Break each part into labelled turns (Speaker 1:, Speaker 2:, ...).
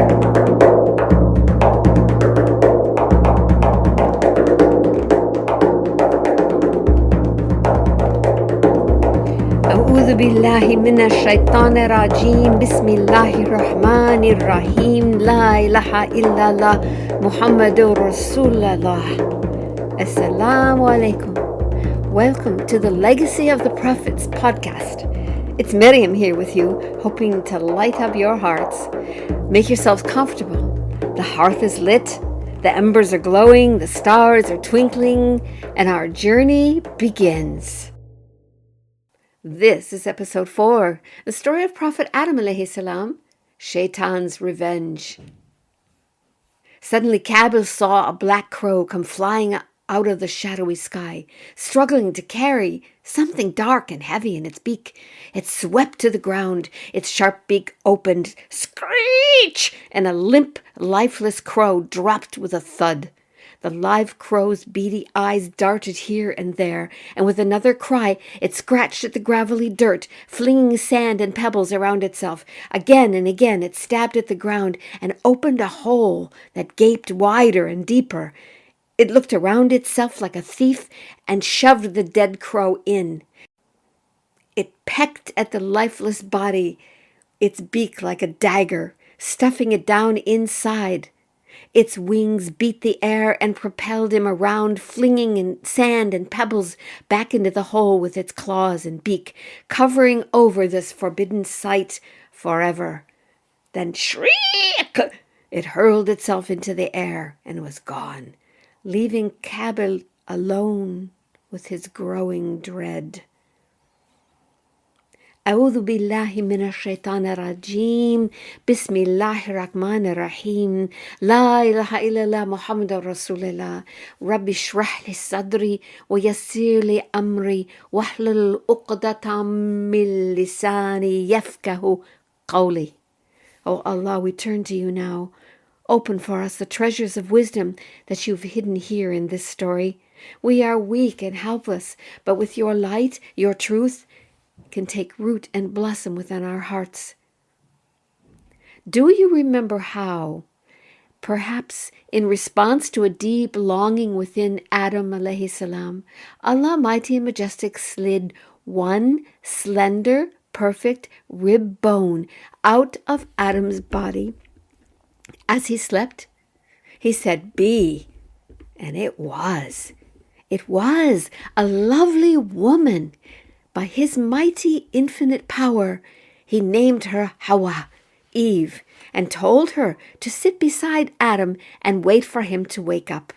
Speaker 1: أعوذ بالله من الشيطان الرجيم بسم الله الرحمن الرحيم لا إله إلا الله محمد رسول الله السلام عليكم. Welcome to the Legacy of the Prophets podcast. It's Miriam here with you, hoping to light up your hearts. Make yourselves comfortable. The hearth is lit, the embers are glowing, the stars are twinkling, and our journey begins. This is episode 4, the story of Prophet Adam alayhi salam, SHAYTAN'S Revenge. Suddenly Kabil saw a black crow come flying out of the shadowy sky, struggling to carry something dark and heavy in its beak. It swept to the ground, its sharp beak opened, screech, and a limp, lifeless crow dropped with a thud. The live crow's beady eyes darted here and there, and with another cry, it scratched at the gravelly dirt, flinging sand and pebbles around itself. Again and again it stabbed at the ground and opened a hole that gaped wider and deeper. It looked around itself like a thief and shoved the dead crow in. It pecked at the lifeless body, its beak like a dagger, stuffing it down inside. Its wings beat the air and propelled him around, flinging sand and pebbles back into the hole with its claws and beak, covering over this forbidden sight forever. Then shriek! It hurled itself into the air and was gone, leaving Kabil alone with his growing dread. أعوذ بالله من الشيطان الرجيم بسم الله الرحمن الرحيم لا إله إلا الله محمد رسول الله رب اشرح لي صدري ويسر لي أمري واحلل عقدة من لساني يفقهوا قولي. O Allah, we turn to you now. Open for us the treasures of wisdom that you've hidden here in this story. We are weak and helpless, but with your light, your truth, can take root and blossom within our hearts. Do you remember how, perhaps in response to a deep longing within Adam alayhi salam, Allah Mighty and Majestic slid one slender, perfect rib bone out of Adam's body as he slept? He said, "Be," and it was. It was a lovely woman. By his mighty infinite power, he named her Hawa, Eve, and told her to sit beside Adam and wait for him to wake up.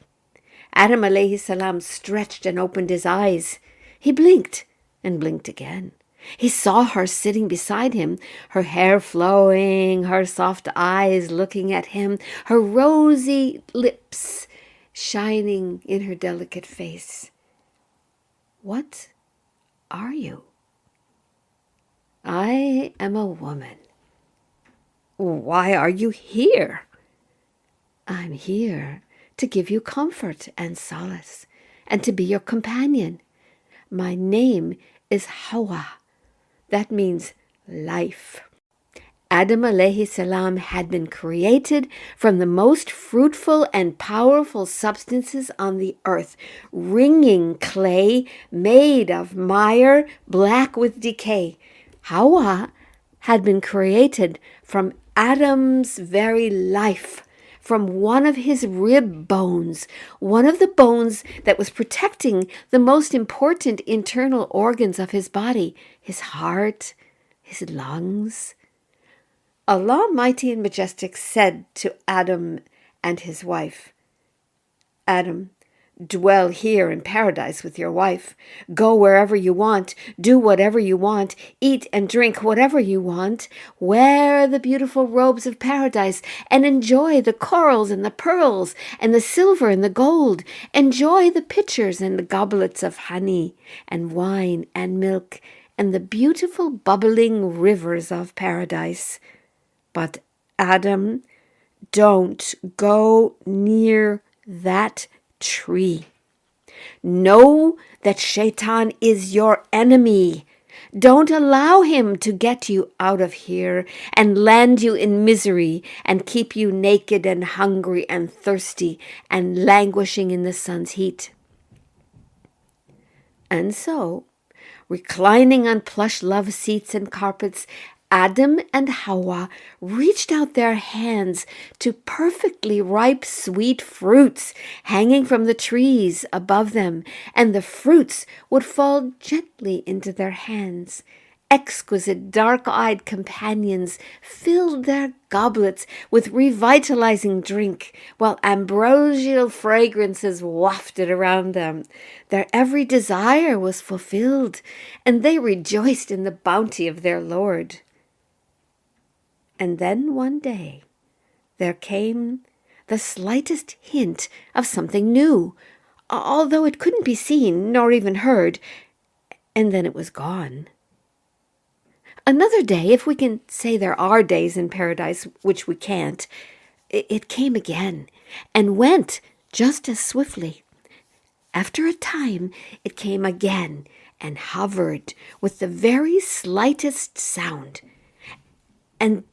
Speaker 1: Adam alayhi salam stretched and opened his eyes. He blinked and blinked again. He saw her sitting beside him, her hair flowing, her soft eyes looking at him, her rosy lips shining in her delicate face. What are you? I am a woman. Why are you here? I'm here to give you comfort and solace and to be your companion. My name is Hawa. That means life. Adam alayhi salam had been created from the most fruitful and powerful substances on the earth, ringing clay made of mire, black with decay. Hawa had been created from Adam's very life, from one of his rib bones, one of the bones that was protecting the most important internal organs of his body, his heart, his lungs. Allah Mighty and Majestic said to Adam and his wife, "Adam, dwell here in paradise with your wife. Go wherever you want, do whatever you want, eat and drink whatever you want, wear the beautiful robes of paradise and enjoy the corals and the pearls and the silver and the gold. Enjoy the pitchers and the goblets of honey and wine and milk and the beautiful bubbling rivers of paradise. But Adam, don't go near that tree. Know that Shaitan is your enemy. Don't allow him to get you out of here and land you in misery and keep you naked and hungry and thirsty and languishing in the sun's heat. And so, reclining on plush love seats and carpets, Adam and Hawa reached out their hands to perfectly ripe sweet fruits hanging from the trees above them, and the fruits would fall gently into their hands. Exquisite dark-eyed companions filled their goblets with revitalizing drink, while ambrosial fragrances wafted around them. Their every desire was fulfilled, and they rejoiced in the bounty of their Lord. And then one day there came the slightest hint of something new, although it couldn't be seen nor even heard, and then it was gone. Another day, if we can say there are days in paradise, which we can't, it came again and went just as swiftly. After a time, it came again and hovered with the very slightest sound. And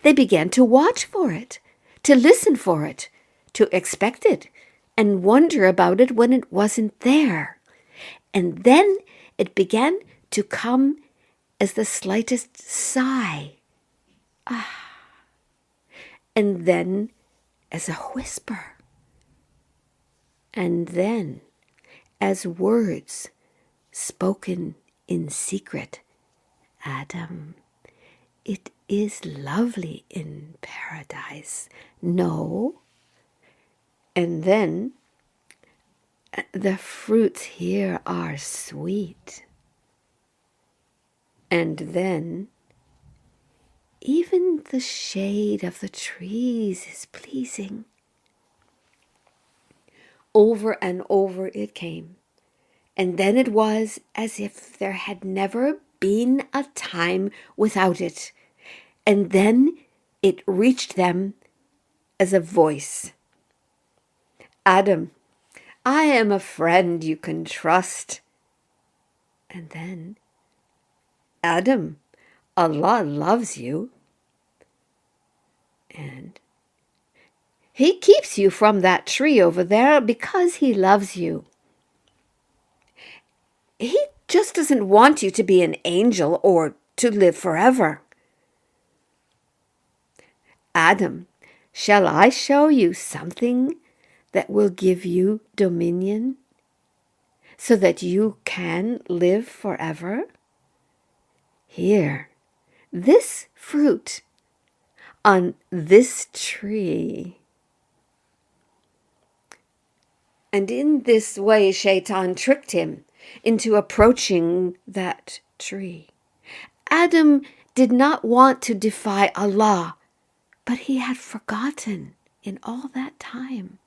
Speaker 1: they began to watch for it, to listen for it, to expect it, and wonder about it when it wasn't there. And then it began to come as the slightest sigh. And then as a whisper. And then as words spoken in secret. Adam, it is lovely in paradise. No. And then the fruits here are sweet. And then even the shade of the trees is pleasing. Over and over it came, and then it was as if there had never been a time without it, and then it reached them as a voice. Adam, I am a friend you can trust. And then, Adam, Allah loves you. And He keeps you from that tree over there because He loves you. He just doesn't want you to be an angel or to live forever. Adam, shall I show you something that will give you dominion so that you can live forever? Here, this fruit on this tree. And in this way, Shaitan tricked him into approaching that tree. Adam did not want to defy Allah, but he had forgotten in all that time.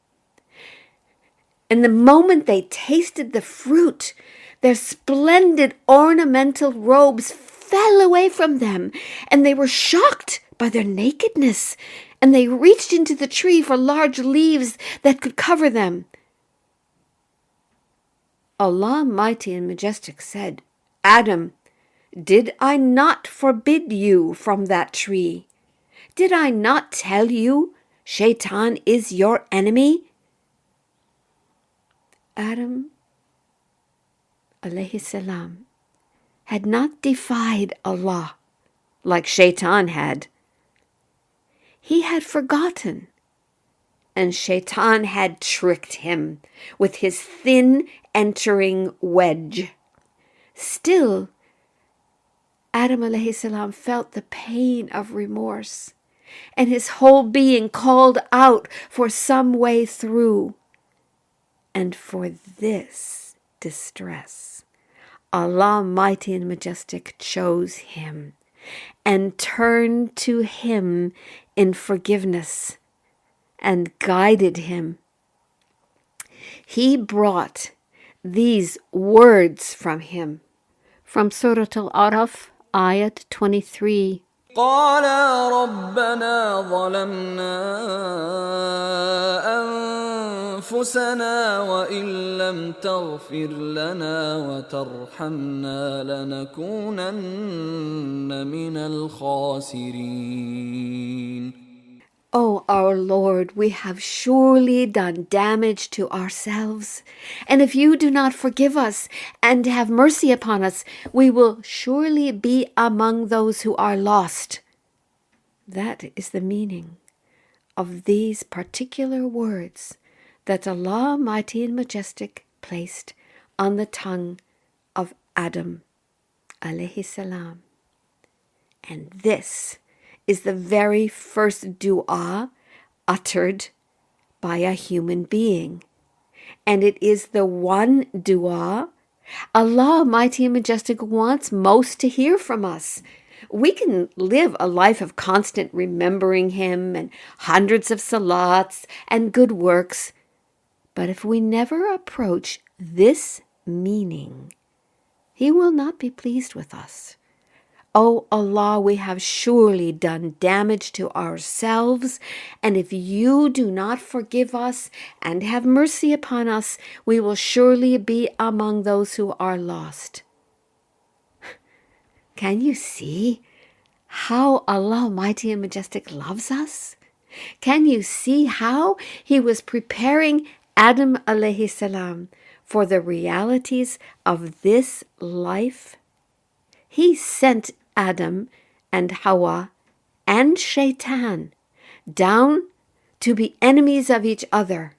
Speaker 1: And the moment they tasted the fruit, their splendid ornamental robes fell away from them, and they were shocked by their nakedness, and they reached into the tree for large leaves that could cover them. Allah Mighty and Majestic said, Adam, did I not forbid you from that tree? Did I not tell you Shaitan is your enemy? Adam, alayhi salam, had not defied Allah like Shaitan had. He had forgotten, and Shaitan had tricked him with his thin entering wedge. Still, Adam alayhi salam felt the pain of remorse, and his whole being called out for some way through. And for this distress, Allah Mighty and Majestic chose him and turned to him in forgiveness and guided him. He brought these words from him. From Surah Al-Araf, Ayat 23.
Speaker 2: قالا ربنا ظلمنا أنفسنا وإن لم تغفر لنا وترحمنا لنكونن من الخاسرين.
Speaker 1: O our Lord, we have surely done damage to ourselves, and if you do not forgive us and have mercy upon us, we will surely be among those who are lost. That is the meaning of these particular words that Allah Mighty and Majestic placed on the tongue of Adam, عليه السلام. And this is the very first dua uttered by a human being. And it is the one dua Allah Mighty and Majestic wants most to hear from us. We can live a life of constant remembering Him and hundreds of salats and good works. But if we never approach this meaning, He will not be pleased with us. O Allah, we have surely done damage to ourselves, and if you do not forgive us and have mercy upon us, we will surely be among those who are lost. Can you see how Allah Mighty and Majestic loves us? Can you see how He was preparing Adam alayhi salam for the realities of this life? He sent Adam and Hawa and Shaitan down to be enemies of each other.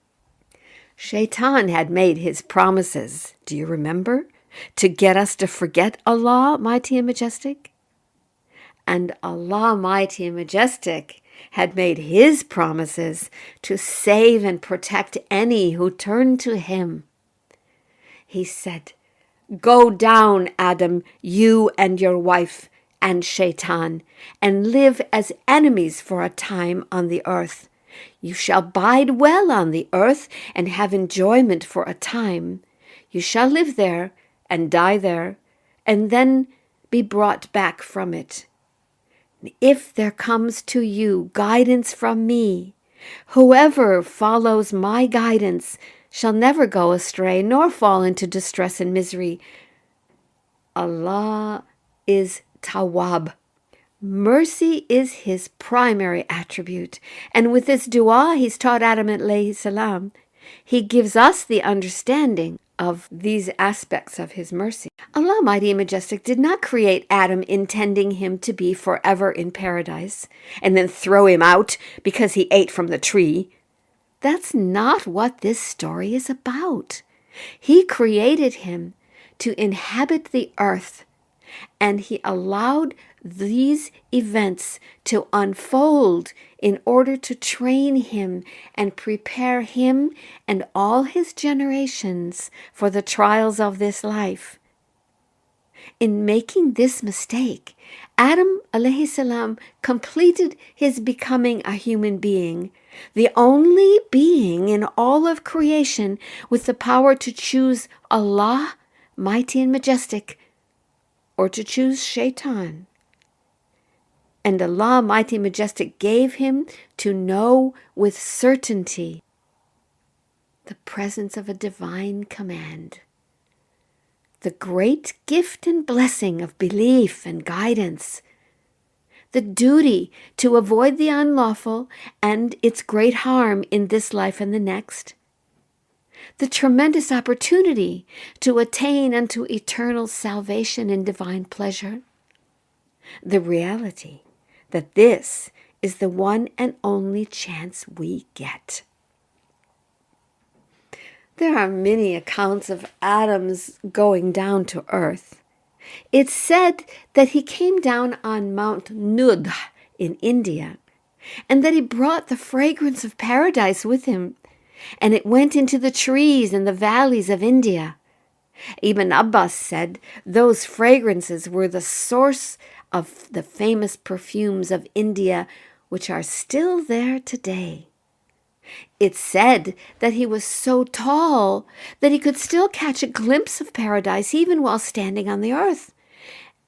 Speaker 1: Shaitan had made his promises, do you remember? To get us to forget Allah Mighty and Majestic. And Allah Mighty and Majestic had made His promises to save and protect any who turned to Him. He said, "Go down, Adam, you and your wife and Shaitan, and live as enemies for a time on the earth. You shall bide well on the earth and have enjoyment for a time. You shall live there and die there, and then be brought back from it. If there comes to you guidance from me, whoever follows my guidance shall never go astray nor fall into distress and misery. Allah is Tawwab. Mercy is His primary attribute. And with this dua He's taught Adam alayhi salam, He gives us the understanding of these aspects of His mercy. Allah Mighty and Majestic did not create Adam intending him to be forever in paradise and then throw him out because he ate from the tree. That's not what this story is about. He created him to inhabit the earth, and He allowed these events to unfold in order to train him and prepare him and all his generations for the trials of this life. In making this mistake, Adam alayhi salam completed his becoming a human being, the only being in all of creation with the power to choose Allah Mighty and Majestic or to choose Shaitan. And Allah Mighty and Majestic gave him to know with certainty the presence of a divine command, the great gift and blessing of belief and guidance, the duty to avoid the unlawful and its great harm in this life and the next, the tremendous opportunity to attain unto eternal salvation and divine pleasure, the reality that this is the one and only chance we get. There are many accounts of Adam's going down to earth. It's said that he came down on Mount Nudh in India, and that he brought the fragrance of paradise with him, and it went into the trees and the valleys of India. Ibn Abbas said those fragrances were the source of the famous perfumes of India, which are still there today. It's said that he was so tall that he could still catch a glimpse of paradise even while standing on the earth,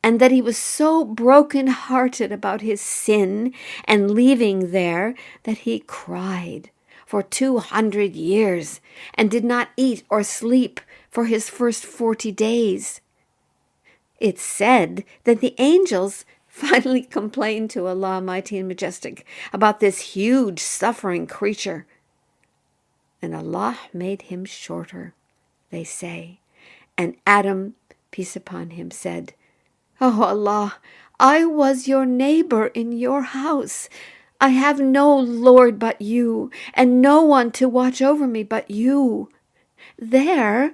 Speaker 1: and that he was so broken-hearted about his sin and leaving there that he cried for 200 years and did not eat or sleep for his first 40 days. It's said that the angels finally complained to Allah Mighty and Majestic about this huge suffering creature. And Allah made him shorter, they say. And Adam, peace upon him, said, "Oh Allah, I was your neighbor in your house. I have no Lord but you, and no one to watch over me but you. There,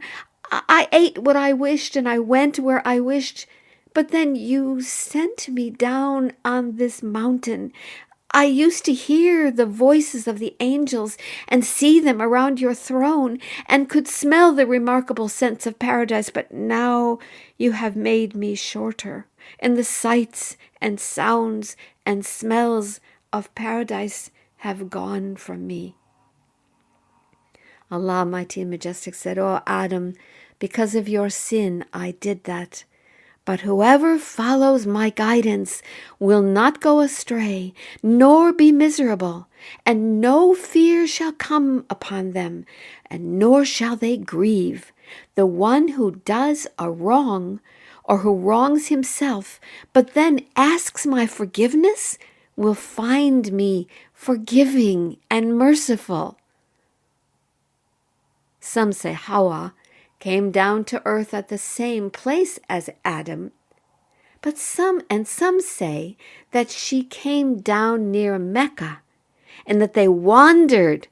Speaker 1: I ate what I wished, and I went where I wished. But then you sent me down on this mountain. I used to hear the voices of the angels and see them around your throne and could smell the remarkable scents of paradise. But now you have made me shorter, and the sights and sounds and smells of paradise have gone from me." Allah Mighty and Majestic said, "O Adam, because of your sin I did that. But whoever follows my guidance will not go astray, nor be miserable, and no fear shall come upon them, and nor shall they grieve. The one who does a wrong, or who wrongs himself, but then asks my forgiveness, will find me forgiving and merciful." Some say Hawa came down to earth at the same place as Adam, but some say that she came down near Mecca, and that they wandered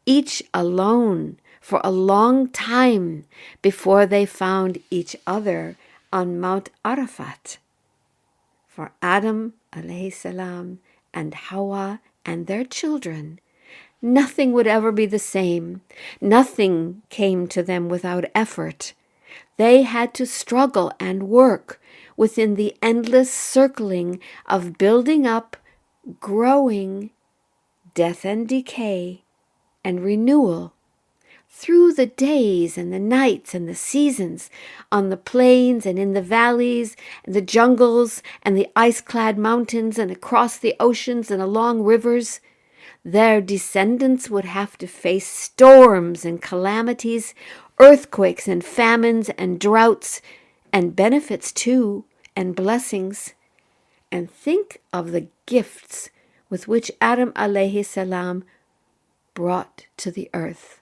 Speaker 1: each alone for a long time before they found each other on Mount Arafat. For Adam alayhi salam and Hawa and their children, nothing would ever be the same. Nothing came to them without effort. They had to struggle and work within the endless circling of building up, growing, death and decay, and renewal. Through the days and the nights and the seasons, on the plains and in the valleys, and the jungles and the ice-clad mountains, and across the oceans and along rivers, their descendants would have to face storms and calamities, earthquakes and famines and droughts, and benefits too, and blessings. And think of the gifts with which Adam alayhi salam brought to the earth.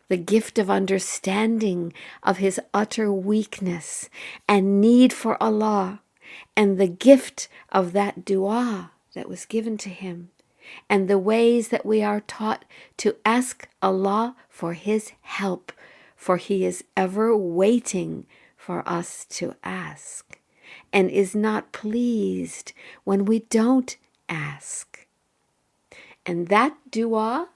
Speaker 1: The gift of understanding of his utter weakness and need for Allah, and the gift of that dua that was given to him, and the ways that we are taught to ask Allah for his help, for he is ever waiting for us to ask, and is not pleased when we don't ask. And that dua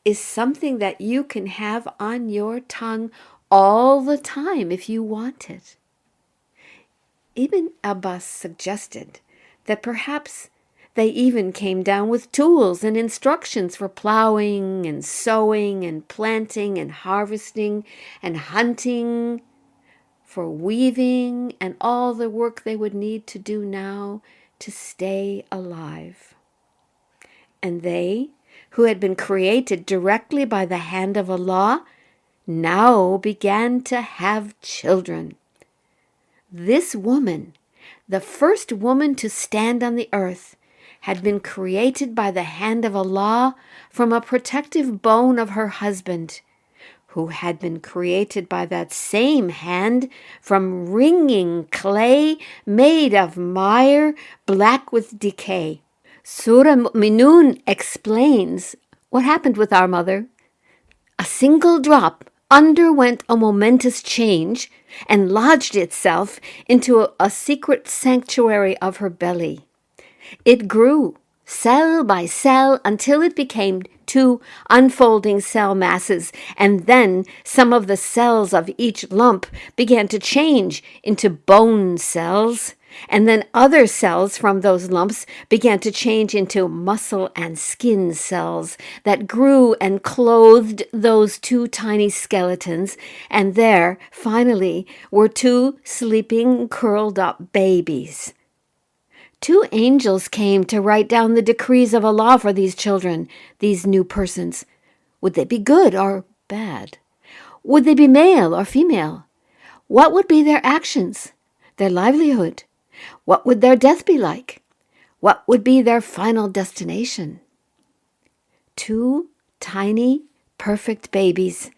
Speaker 1: is something that you can have on your tongue all the time if you want it. Ibn Abbas suggested that perhaps they even came down with tools and instructions for plowing and sowing and planting and harvesting and hunting, for weaving and all the work they would need to do now to stay alive. And they, who had been created directly by the hand of Allah, now began to have children. This woman, the first woman to stand on the earth, had been created by the hand of Allah from a protective bone of her husband, who had been created by that same hand from wringing clay made of mire black with decay. Surah Mu'minun explains what happened with our mother. A single drop underwent a momentous change and lodged itself into a secret sanctuary of her belly. It grew cell by cell until it became two unfolding cell masses, and then some of the cells of each lump began to change into bone cells, and then other cells from those lumps began to change into muscle and skin cells that grew and clothed those two tiny skeletons, and there, finally, were two sleeping, curled up babies. 2 angels came to write down the decrees of Allah for these children, these new persons. Would they be good or bad? Would they be male or female? What would be their actions, their livelihood? What would their death be like? What would be their final destination? 2 tiny, perfect babies,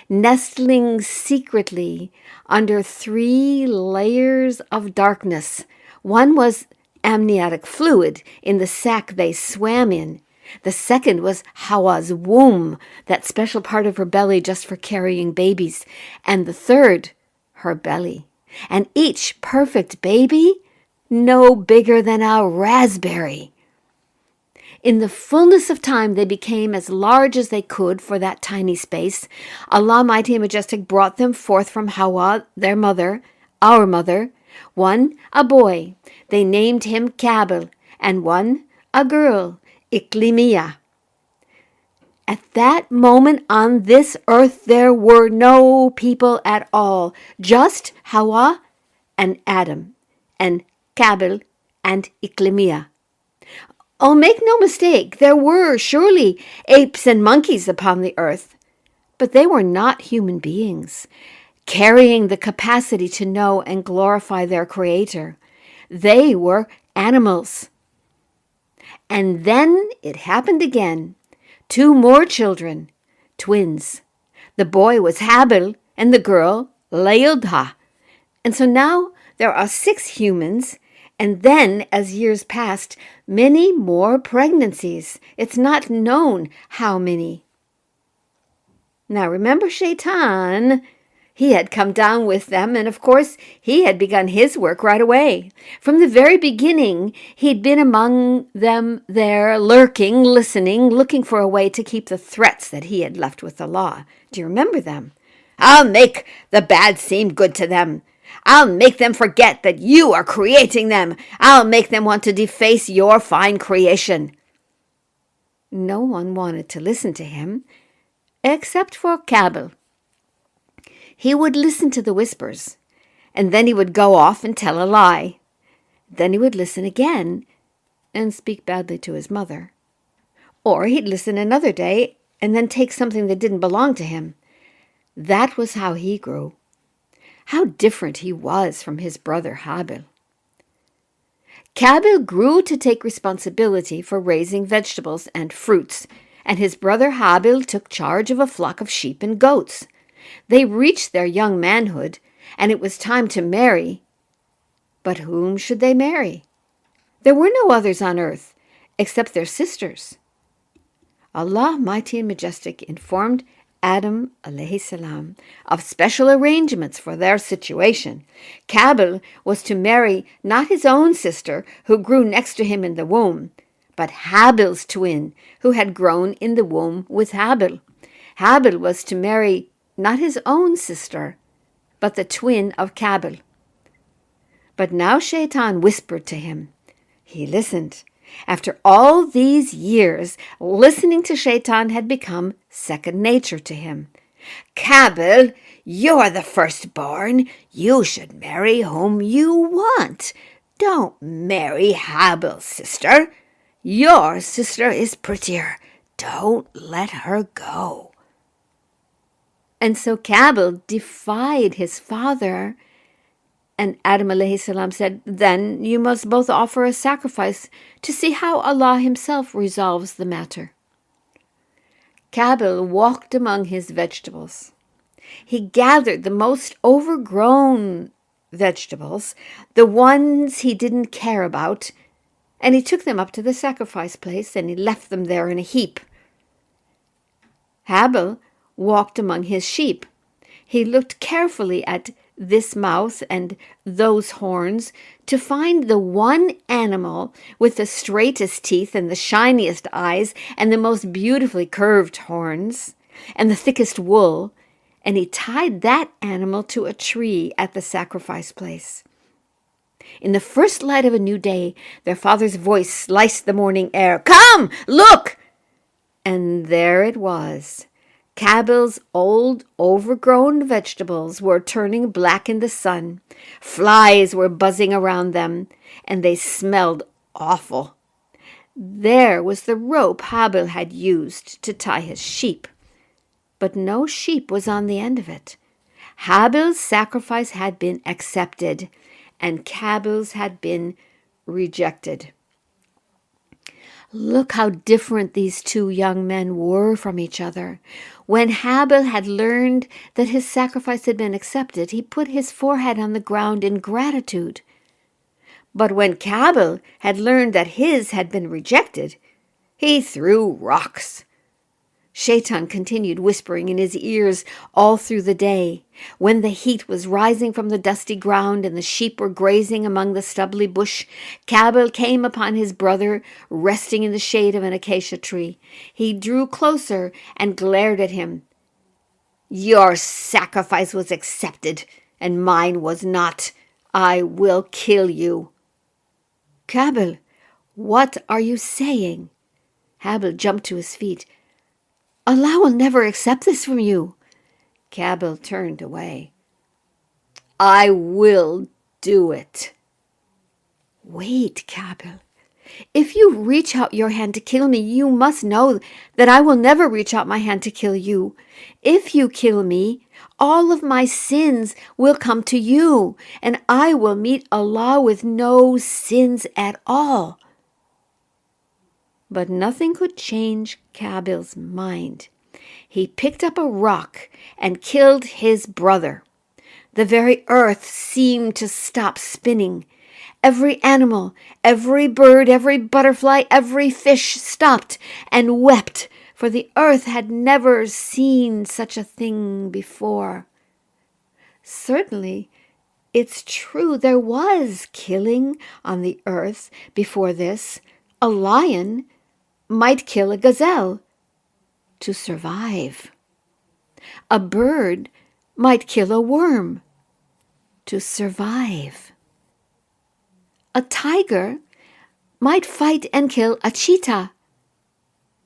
Speaker 1: nestling secretly under 3 layers of darkness. One was amniotic fluid in the sac they swam in. The second was Hawa's womb, that special part of her belly just for carrying babies. And the third, her belly. And each perfect baby, no bigger than a raspberry. In the fullness of time, they became as large as they could for that tiny space. Allah Mighty and Majestic brought them forth from Hawa, their mother, our mother. One, a boy. They named him Kabil, and one, a girl, Iklimiyah. At that moment on this earth, there were no people at all, just Hawa and Adam, and Kabil and Iklimiyah. Oh, make no mistake, there were surely apes and monkeys upon the earth, but they were not human beings, carrying the capacity to know and glorify their Creator. They were animals. And then it happened again. 2 more children, twins. The boy was Habil and the girl Layudha. And so now there are 6 humans, and then as years passed, many more pregnancies. It's not known how many. Now remember Shaitan. He had come down with them, and of course, he had begun his work right away. From the very beginning, he'd been among them there, lurking, listening, looking for a way to keep the threats that he had left with Allah. Do you remember them? I'll make the bad seem good to them. I'll make them forget that you are creating them. I'll make them want to deface your fine creation. No one wanted to listen to him, except for Kabil. He would listen to the whispers, and then he would go off and tell a lie. Then he would listen again and speak badly to his mother. Or he'd listen another day and then take something that didn't belong to him. That was how he grew. How different he was from his brother Habil. Kabil grew to take responsibility for raising vegetables and fruits, and his brother Habil took charge of a flock of sheep and goats. They reached their young manhood, and it was time to marry. But whom should they marry? There were no others on earth, except their sisters. Allah Mighty and Majestic informed Adam alayhi salam of special arrangements for their situation. Kabil was to marry not his own sister, who grew next to him in the womb, but Habil's twin, who had grown in the womb with Habil. Habil was to marry not his own sister, but the twin of Kabil. But now Shaitan whispered to him. He listened. After all these years, listening to Shaitan had become second nature to him. Kabil, you're the firstborn. You should marry whom you want. Don't marry Habil's sister. Your sister is prettier. Don't let her go. And so Kabil defied his father, and Adam alayhi salam said, then you must both offer a sacrifice to see how Allah himself resolves the matter. Kabil walked among his vegetables. He gathered the most overgrown vegetables, the ones he didn't care about, and he took them up to the sacrifice place and he left them there in a heap. Habil walked among his sheep. He looked carefully at this mouth and those horns to find the one animal with the straightest teeth and the shiniest eyes and the most beautifully curved horns and the thickest wool, and he tied that animal to a tree at the sacrifice place. In the first light of a new day, their father's voice sliced the morning air. Come, look! And there it was. Kabil's old, overgrown vegetables were turning black in the sun. Flies were buzzing around them, and they smelled awful. There was the rope Habil had used to tie his sheep. but no sheep was on the end of it. Habil's sacrifice had been accepted, and Cabil's had been rejected. Look how different these two young men were from each other. When Habil had learned that his sacrifice had been accepted, he put his forehead on the ground in gratitude. But when Cabil had learned that his had been rejected, he threw rocks. Shaitan continued whispering in his ears all through the day. When the heat was rising from the dusty ground and the sheep were grazing among the stubbly bush, Cabil came upon his brother resting in the shade of an acacia tree. He drew closer and glared at him. "Your sacrifice was accepted, and mine was not. I will kill you." "Cabil, what are you saying?" Habil jumped to his feet. "Allah will never accept this from you." Cabil turned away. "I will do it." "Wait, Cabil. If you reach out your hand to kill me, you must know that I will never reach out my hand to kill you. If you kill me, all of my sins will come to you, and I will meet Allah with no sins at all." But nothing could change Cabil's mind. He picked up a rock and killed his brother. The very earth seemed to stop spinning. Every animal, every bird, every butterfly, every fish stopped and wept, for the earth had never seen such a thing before. Certainly, it's true there was killing on the earth before this. A lion might kill a gazelle to survive. A bird might kill a worm to survive. A tiger might fight and kill a cheetah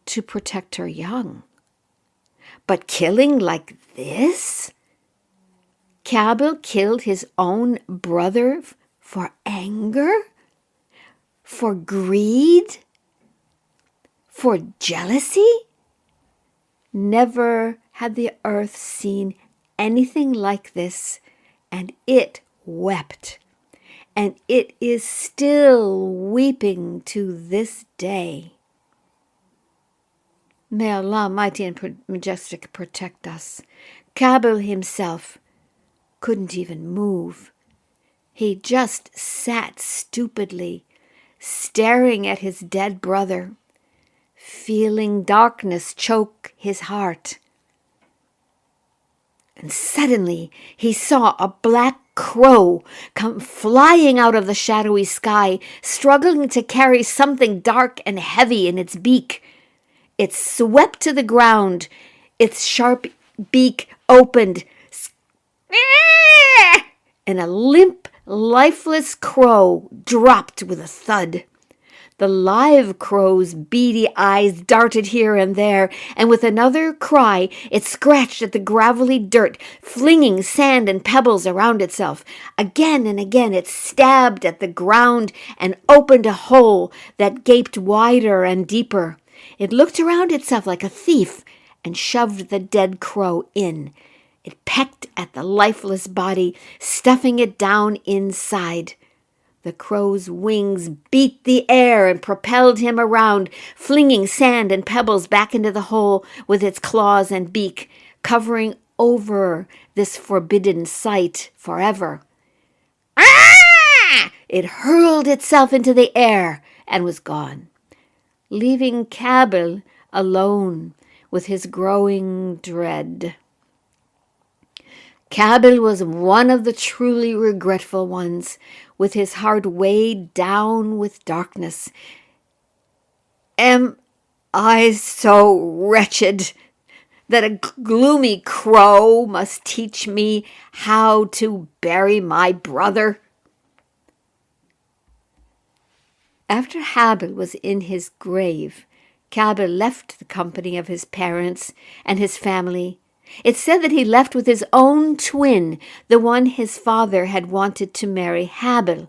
Speaker 1: to protect her young. But killing like this? Cabil killed his own brother for anger? For greed? For jealousy? Never had the earth seen anything like this, and it wept. And it is still weeping to this day. May Allah Mighty and Majestic protect us. Cabil himself couldn't even move. He just sat stupidly, staring at his dead brother, feeling darkness choke his heart. And suddenly he saw a black crow come flying out of the shadowy sky, struggling to carry something dark and heavy in its beak. It swept to the ground, its sharp beak opened, and a limp, lifeless crow dropped with a thud. The live crow's beady eyes darted here and there, and with another cry, it scratched at the gravelly dirt, flinging sand and pebbles around itself. Again and again it stabbed at the ground and opened a hole that gaped wider and deeper. It looked around itself like a thief and shoved the dead crow in. It pecked at the lifeless body, stuffing it down inside. The crow's wings beat the air and propelled him around, flinging sand and pebbles back into the hole with its claws and beak, covering over this forbidden sight forever. Ah! It hurled itself into the air and was gone, leaving Cabil alone with his growing dread. Cabil was one of the truly regretful ones, with his heart weighed down with darkness. Am I so wretched that a gloomy crow must teach me how to bury my brother? After Habil was in his grave, Cabil left the company of his parents and his family. It said that he left with his own twin, the one his father had wanted to marry Habil.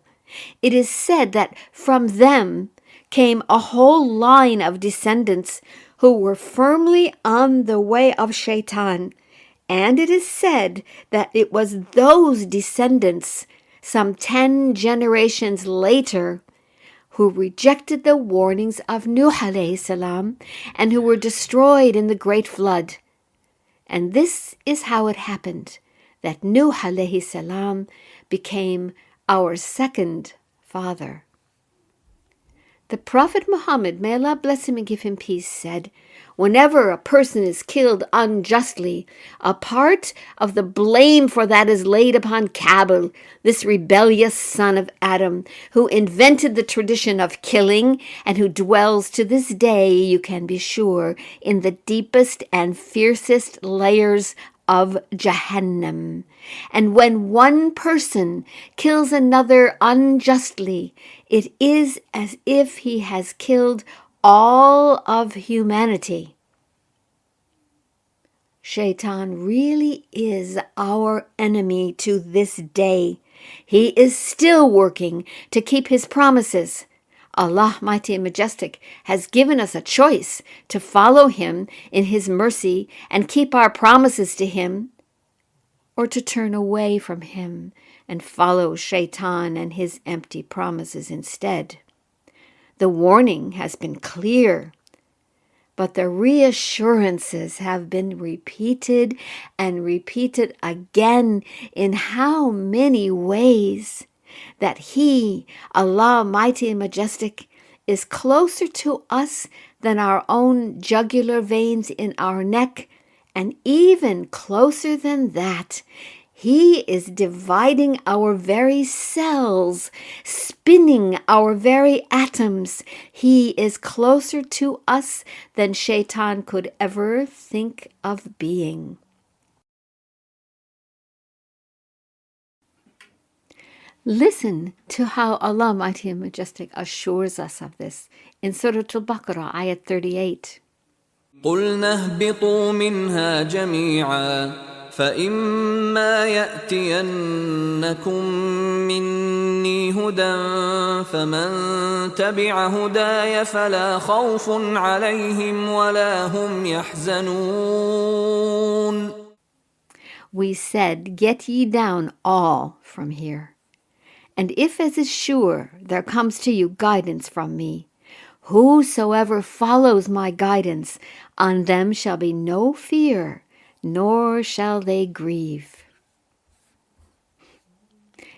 Speaker 1: It is said that from them, came a whole line of descendants who were firmly on the way of Shaitan. And it is said that it was those descendants, some 10 generations later, who rejected the warnings of Nuh alayhi salam and who were destroyed in the great flood. And this is how it happened that Nuh alayhi salam became our second father. The Prophet Muhammad, may Allah bless him and give him peace, said, whenever a person is killed unjustly, a part of the blame for that is laid upon Kabil, this rebellious son of Adam, who invented the tradition of killing and who dwells to this day, you can be sure, in the deepest and fiercest layers of Jahannam. And when one person kills another unjustly, it is as if he has killed all of humanity. Shaitan really is our enemy to this day. He is still working to keep his promises. Allah Mighty and Majestic has given us a choice to follow him in his mercy and keep our promises to him, or to turn away from him and follow Shaitan and his empty promises instead. The warning has been clear, but the reassurances have been repeated and repeated again in how many ways that he, Allah Mighty and Majestic, is closer to us than our own jugular veins in our neck, and even closer than that, he is dividing our very cells, spinning our very atoms. He is closer to us than Shaitan could ever think of being. Listen to how Allah Mighty and Majestic assures us of this in Surah Al-Baqarah, ayat 38.
Speaker 2: قُلْنَا اهْبِطُوا مِنْهَا جَمِيعًا فَإِمَّا يَأْتِيَنَّكُم مِّنِّي هُدًى فَمَن تَبِعَ هُدَايَ فَلَا خَوْفٌ عَلَيْهِمْ وَلَا هُمْ يَحْزَنُونَ.
Speaker 1: We said, get ye down all from here. And if as is sure there comes to you guidance from me, whosoever follows my guidance, on them shall be no fear, nor shall they grieve.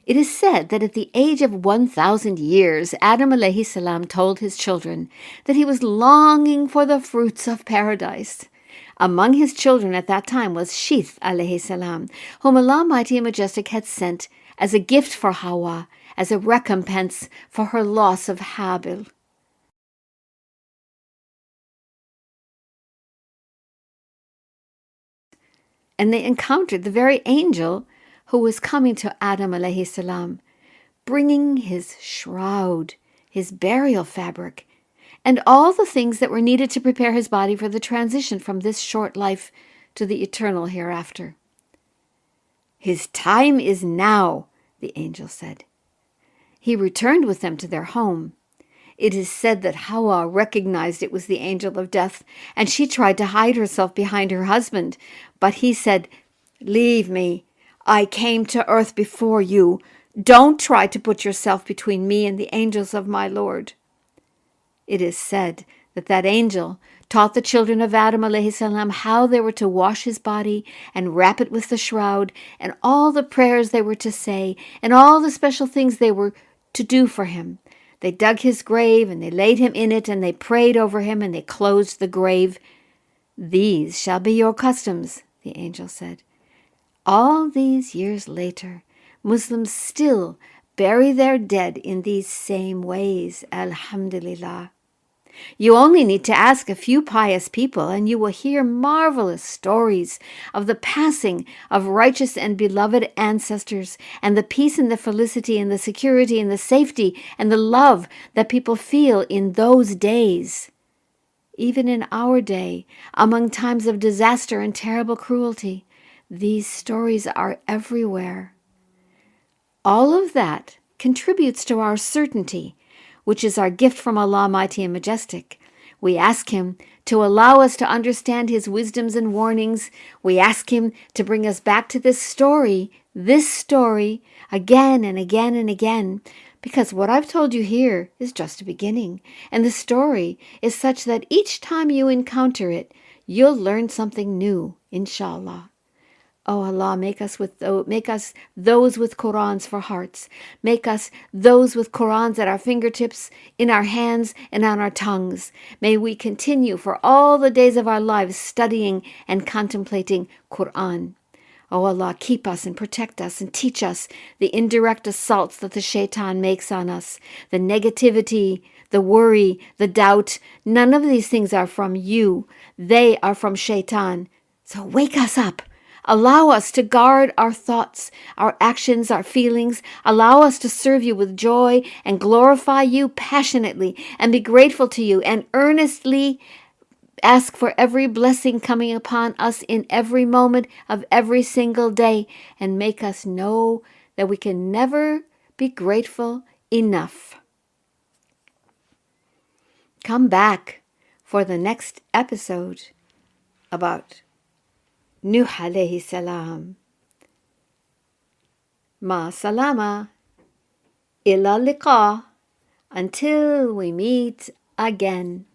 Speaker 1: It is said that at the age of 1,000 years, Adam alayhi salam told his children that he was longing for the fruits of paradise. Among his children at that time was Shith alayhi salam, whom Allah Mighty and Majestic had sent as a gift for Hawa, as a recompense for her loss of Habil. And they encountered the very angel who was coming to Adam alayhi salam, bringing his shroud, his burial fabric, and all the things that were needed to prepare his body for the transition from this short life to the eternal hereafter. His time is now, the angel said. He returned with them to their home. It is said that Hawa recognized it was the angel of death, and she tried to hide herself behind her husband. But he said, "Leave me. I came to earth before you. Don't try to put yourself between me and the angels of my Lord." It is said that that angel taught the children of Adam alayhi salam how they were to wash his body and wrap it with the shroud, and all the prayers they were to say, and all the special things they were to do for him. They dug his grave, and they laid him in it, and they prayed over him, and they closed the grave. "These shall be your customs," the angel said. All these years later, Muslims still bury their dead in these same ways, alhamdulillah. You only need to ask a few pious people, and you will hear marvelous stories of the passing of righteous and beloved ancestors, and the peace and the felicity and the security and the safety and the love that people feel in those days. Even in our day, among times of disaster and terrible cruelty, these stories are everywhere. All of that contributes to our certainty which is our gift from Allah Mighty and Majestic. We ask Him to allow us to understand His wisdoms and warnings. We ask Him to bring us back to this story, again and again and again, because what I've told you here is just a beginning, and the story is such that each time you encounter it, you'll learn something new, inshallah. Oh Allah, make us those with Qurans for hearts. Make us those with Qurans at our fingertips, in our hands, and on our tongues. May we continue for all the days of our lives studying and contemplating Quran. Oh Allah, keep us and protect us and teach us the indirect assaults that the shaitan makes on us, the negativity, the worry, the doubt. None of these things are from you. They are from shaitan. So wake us up. Allow us to guard our thoughts, our actions, our feelings. Allow us to serve you with joy and glorify you passionately and be grateful to you and earnestly ask for every blessing coming upon us in every moment of every single day, and make us know that we can never be grateful enough. Come back for the next episode about Nuh alayhi salam. Ma salama. Ila liqa. Until we meet again.